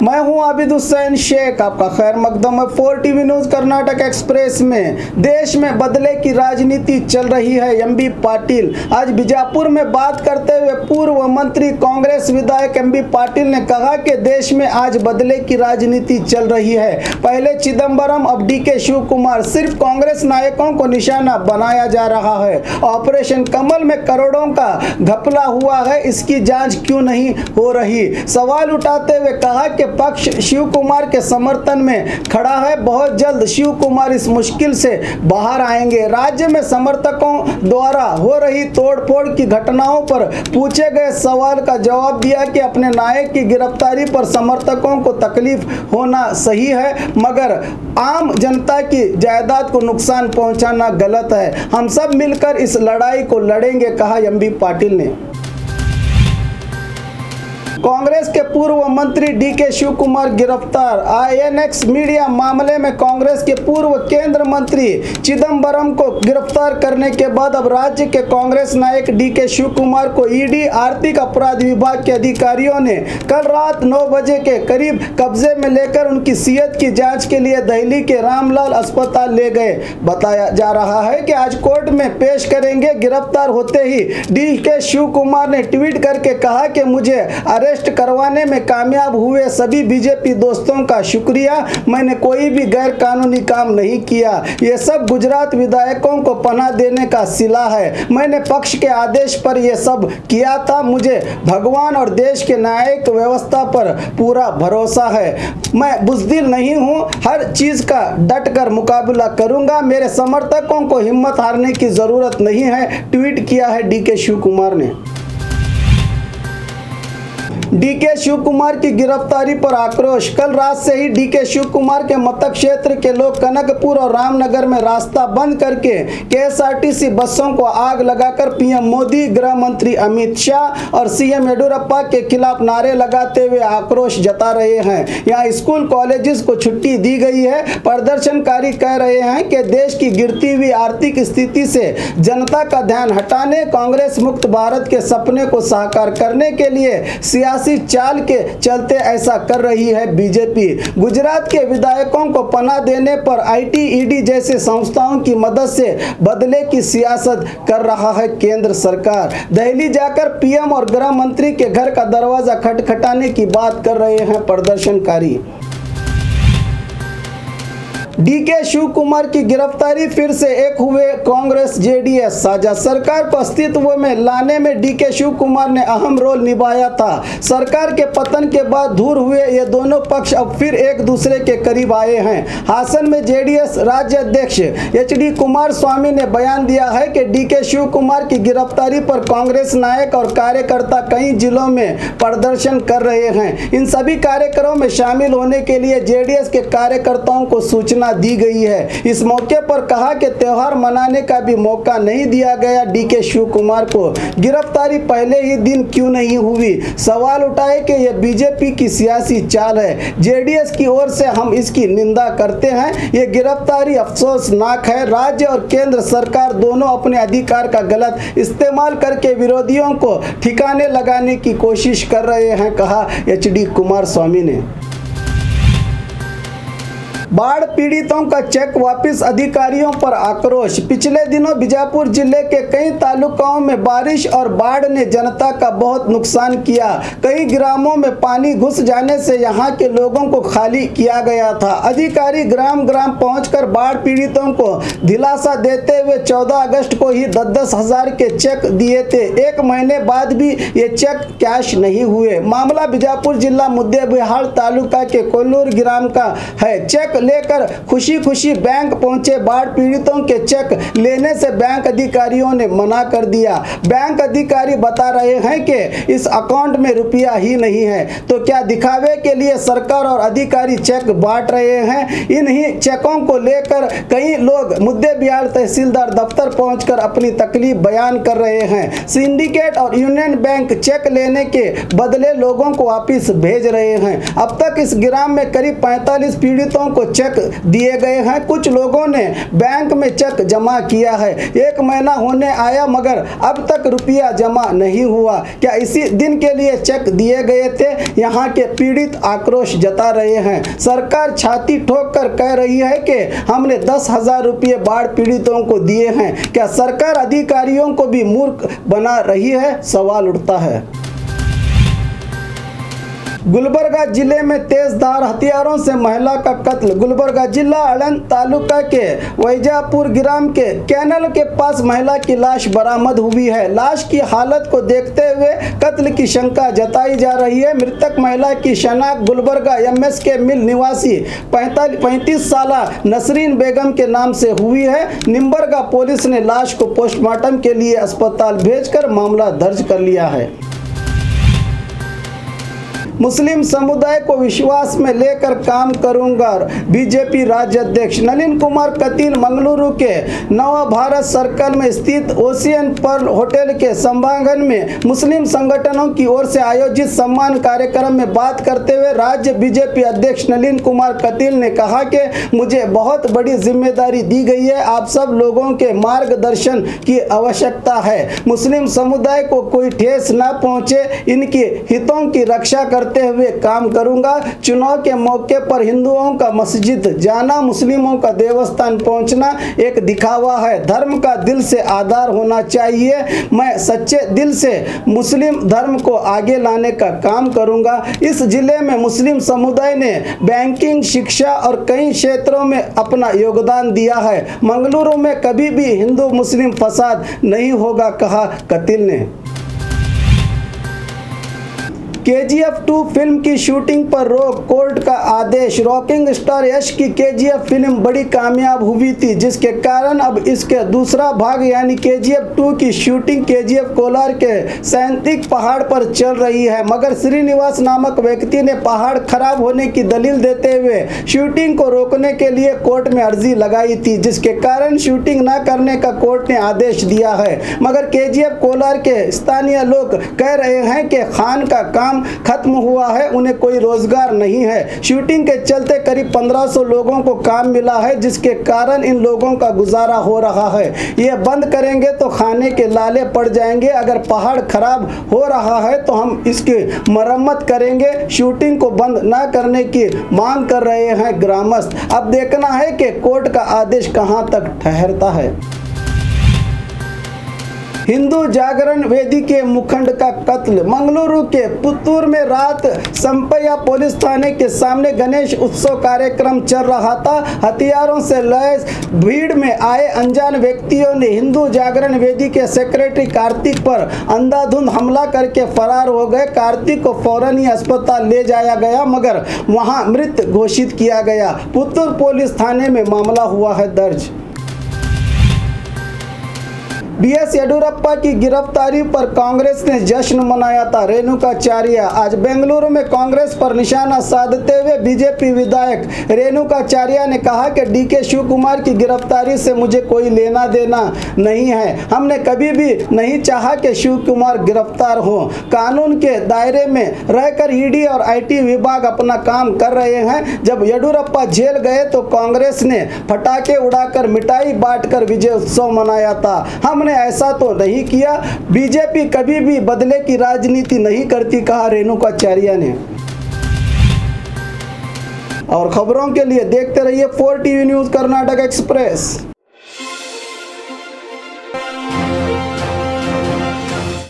मैं हूं आबिद हुसैन शेख, आपका खैर मकदम है 4 टीवी न्यूज कर्नाटक एक्सप्रेस में। देश में बदले की राजनीति चल रही है। एमबी पाटिल आज बीजापुर में बात करते हुए पूर्व मंत्री कांग्रेस विधायक एमबी पाटिल ने कहा कि देश में आज बदले की राजनीति चल रही है। पहले चिदंबरम, अब डीके शिव कुमार, सिर्फ कांग्रेस नायकों को निशाना बनाया जा रहा है। ऑपरेशन कमल में करोड़ों का घपला हुआ है, इसकी जांच क्यों नहीं हो रही? सवाल उठाते हुए कहा कि पक्ष शिव कुमार के समर्थन में खड़ा है। बहुत जल्द शिव कुमार इस मुश्किल से बाहर आएंगे। राज्य में समर्थकों द्वारा हो रही तोड़फोड़ की घटनाओं पर पूछे गए सवाल का जवाब दिया कि अपने नायक की गिरफ्तारी पर समर्थकों को तकलीफ होना सही है, मगर आम जनता की जायदाद को नुकसान पहुंचाना गलत है। हम सब मिलकर इस लड़ाई को लड़ेंगे, कहा एमबी पाटिल ने। कांग्रेस के पूर्व मंत्री डीके शिव कुमार गिरफ्तार। आईएनएक्स मीडिया मामले में कांग्रेस के पूर्व केंद्र मंत्री चिदंबरम को गिरफ्तार करने के बाद अब राज्य के कांग्रेस नायक डीके शिव कुमार को ईडी आर्थिक अपराध विभाग के अधिकारियों ने कल रात 9 बजे के करीब कब्जे में लेकर उनकी सेहत की जांच के लिए दिल्ली के रामलाल अस्पताल ले गए। बताया जा रहा है कि आज कोर्ट में पेश करेंगे। गिरफ्तार होते ही डीके शिव कुमार ने ट्वीट करके कहा कि मुझे अरेस्ट करवाने में कामयाब हुए सभी बीजेपी दोस्तों का शुक्रिया। मैंने कोई भी गैर कानूनी काम नहीं किया। ये सब गुजरात विधायकों को पनाह देने का सिला है। मैंने पक्ष के आदेश पर यह सब किया था। मुझे भगवान और देश के न्यायिक व्यवस्था पर पूरा भरोसा है। मैं बुज़दिल नहीं हूँ, हर चीज का डट कर मुकाबला करूंगा। मेरे समर्थकों को हिम्मत हारने की जरूरत नहीं है, ट्वीट किया है डीके शिव कुमार ने। डीके शिव कुमार की गिरफ्तारी पर आक्रोश। कल रात से ही डीके शिव कुमार के मतक क्षेत्र के लोग कनकपुर और रामनगर में रास्ता बंद करके केएसआरटीसी बसों को आग लगाकर पीएम मोदी, गृह मंत्री अमित शाह और सीएम येडियुरप्पा के खिलाफ नारे लगाते हुए आक्रोश जता रहे हैं। यहाँ स्कूल कॉलेजेस को छुट्टी दी गई है। प्रदर्शनकारी कह रहे हैं कि देश की गिरती हुई आर्थिक स्थिति से जनता का ध्यान हटाने, कांग्रेस मुक्त भारत के सपने को साकार करने के लिए सियासी चाल के चलते ऐसा कर रही है बीजेपी। गुजरात के विधायकों को पनाह देने पर आईटी, ईडी जैसे संस्थाओं की मदद से बदले की सियासत कर रहा है केंद्र सरकार। दिल्ली जाकर पीएम और गृह मंत्री के घर का दरवाजा खटखटाने की बात कर रहे हैं प्रदर्शनकारी। डीके शिव कुमार की गिरफ्तारी, फिर से एक हुए कांग्रेस जेडीएस साझा। सरकार को अस्तित्व में लाने में डीके शिव कुमार ने अहम रोल निभाया था। सरकार के पतन के बाद दूर हुए ये दोनों पक्ष अब फिर एक दूसरे के करीब आए हैं। हासन में जेडीएस राज्य अध्यक्ष एचडी कुमार स्वामी ने बयान दिया है कि डीके शिव कुमार की गिरफ्तारी पर कांग्रेस नायक और कार्यकर्ता कई जिलों में प्रदर्शन कर रहे हैं। इन सभी कार्यक्रमों में शामिल होने के लिए जेडीएस के कार्यकर्ताओं को सूचना दी गई है। इस मौके पर कहा कि त्योहार मनाने का भी मौका नहीं दिया गया। डीके शिव कुमार को गिरफ्तारी पहले ही दिन क्यों नहीं हुई? सवाल उठाए कि यह बीजेपी की सियासी चाल है। जेडीएस की ओर से हम इसकी निंदा करते हैं। यह गिरफ्तारी अफसोसनाक है। राज्य और केंद्र सरकार दोनों अपने अधिकार का गलत इस्तेमाल करके विरोधियों को ठिकाने लगाने की कोशिश कर रहे हैं, कहा एचडी कुमार स्वामी ने। बाढ़ पीड़ितों का चेक वापस, अधिकारियों पर आक्रोश। पिछले दिनों बीजापुर जिले के कई तालुकाओं में बारिश और बाढ़ ने जनता का बहुत नुकसान किया। कई ग्रामों में पानी घुस जाने से यहां के लोगों को खाली किया गया था। अधिकारी ग्राम ग्राम पहुंचकर बाढ़ पीड़ितों को दिलासा देते हुए 14 अगस्त को ही 10-10 हजार के चेक दिए थे। एक महीने बाद भी ये चेक कैश नहीं हुए। मामला बीजापुर जिला मुद्देबिहार तालुका के कोल्लूर ग्राम का है। चेक लेकर खुशी खुशी बैंक पहुंचे बाढ़ पीड़ितों के चेक लेने से बैंक अधिकारियों ने मना कर दिया। बैंक अधिकारी बता रहे हैं कि इस अकाउंट में रुपया ही नहीं है, तो क्या दिखावे के लिए सरकार और अधिकारी चेक बांट रहे हैं? इन्हीं चेकों को लेकर कई लोग मुद्देबिहार तहसीलदार दफ्तर पहुंचकर अपनी तकलीफ बयान कर रहे हैं। सिंडिकेट और यूनियन बैंक चेक लेने के बदले लोगों को वापिस भेज रहे हैं। अब तक इस ग्राम में करीब 45 पीड़ितों को चेक दिए गए हैं। कुछ लोगों ने बैंक में चेक जमा किया है। 1 महीना होने आया मगर अब तक रुपया जमा नहीं हुआ। क्या इसी दिन के लिए चेक दिए गए थे? यहाँ के पीड़ित आक्रोश जता रहे हैं। सरकार छाती ठोक कर कह रही है कि हमने 10,000 रुपये बाढ़ पीड़ितों को दिए हैं। क्या सरकार अधिकारियों को भी मूर्ख बना रही है? सवाल उठता है। गुलबर्गा जिले में तेजधार हथियारों से महिला का कत्ल। गुलबर्गा जिला अड़न तालुका के वैजापुर ग्राम के कैनल के पास महिला की लाश बरामद हुई है। लाश की हालत को देखते हुए कत्ल की शंका जताई जा रही है। मृतक महिला की शनाख्त गुलबर्गा MSK मिल निवासी 35 साल नसरीन बेगम के नाम से हुई है। निम्बरगा पुलिस ने लाश को पोस्टमार्टम के लिए अस्पताल भेजकर मामला दर्ज कर लिया है। मुस्लिम समुदाय को विश्वास में लेकर काम करूंगा। बीजेपी राज्य अध्यक्ष नलिन कुमार कतील मंगलुरु के नवा भारत सर्कल में स्थित ओशियन पर्ल होटल के सभागार में मुस्लिम संगठनों की ओर से आयोजित सम्मान कार्यक्रम में बात करते हुए राज्य बीजेपी अध्यक्ष नलिन कुमार कतील ने कहा कि मुझे बहुत बड़ी जिम्मेदारी दी गई है। आप सब लोगों के मार्गदर्शन की आवश्यकता है। मुस्लिम समुदाय को कोई ठेस न पहुंचे, इनके हितों की रक्षा करते हुए काम करूंगा। चुनाव के मौके पर हिंदुओं का मस्जिद जाना, मुस्लिमों का देवस्थान पहुंचना एक दिखावा है। धर्म का दिल से आधार होना चाहिए। मैं सच्चे दिल से मुस्लिम धर्म को आगे लाने का काम करूंगा। इस जिले में मुस्लिम समुदाय ने बैंकिंग, शिक्षा और कई क्षेत्रों में अपना योगदान दिया है। मंगलुरु में कभी भी हिंदू मुस्लिम फसाद नहीं होगा, कहा कतील ने। KGF 2 फिल्म की शूटिंग पर रोक, कोर्ट का आदेश। रॉकिंग स्टार यश की KGF फिल्म बड़ी कामयाब हुई थी, जिसके कारण अब इसके दूसरा भाग यानी KGF 2 की शूटिंग KGF कोलार के सैंतिक पहाड़ पर चल रही है। मगर श्रीनिवास नामक व्यक्ति ने पहाड़ खराब होने की दलील देते हुए शूटिंग को रोकने के लिए कोर्ट में अर्जी लगाई थी, जिसके कारण शूटिंग न करने का कोर्ट ने आदेश दिया है। मगर KGF कोलार के स्थानीय लोग कह रहे हैं कि खान का काम खत्म हुआ है, उन्हें कोई रोजगार नहीं है। शूटिंग के चलते करीब 1500 लोगों को काम मिला है, जिसके कारण इन लोगों का गुजारा हो रहा है। ये बंद करेंगे तो खाने के लाले पड़ जाएंगे। अगर पहाड़ खराब हो रहा है तो हम इसकी मरम्मत करेंगे। शूटिंग को बंद न करने की मांग कर रहे हैं ग्रामस्थ। अब देखना है कि कोर्ट का आदेश कहां तक ठहरता है। हिंदू जागरण वेदी के मुखंड का कत्ल। मंगलुरु के पुत्तूर में रात संपैया पुलिस थाने के सामने गणेश उत्सव कार्यक्रम चल रहा था। हथियारों से लैस भीड़ में आए अनजान व्यक्तियों ने हिंदू जागरण वेदी के सेक्रेटरी कार्तिक पर अंधाधुंध हमला करके फरार हो गए। कार्तिक को फौरन ही अस्पताल ले जाया गया मगर वहां मृत घोषित किया गया। पुत्तूर पुलिस थाने में मामला हुआ है दर्ज। BS येडियुरप्पा की गिरफ्तारी पर कांग्रेस ने जश्न मनाया था। रेणुकाचार्य आज बेंगलुरु में कांग्रेस पर निशाना साधते हुए बीजेपी विधायक रेणुकाचार्य ने कहा कि DK शिव कुमार की गिरफ्तारी से मुझे कोई लेना देना नहीं है। हमने कभी भी नहीं चाहा कि शिव कुमार गिरफ्तार हो। कानून के दायरे में रहकर ED और IT विभाग अपना काम कर रहे हैं। जब येडियुरप्पा जेल गए तो कांग्रेस ने पटाखे उड़ाकर मिठाई बांटकर विजय उत्सव मनाया था। हमने ऐसा तो नहीं किया। बीजेपी कभी भी बदले की राजनीति नहीं करती, कहा रेणुकाचार्य ने। और खबरों के लिए देखते रहिए 4TV न्यूज़ कर्नाटक एक्सप्रेस।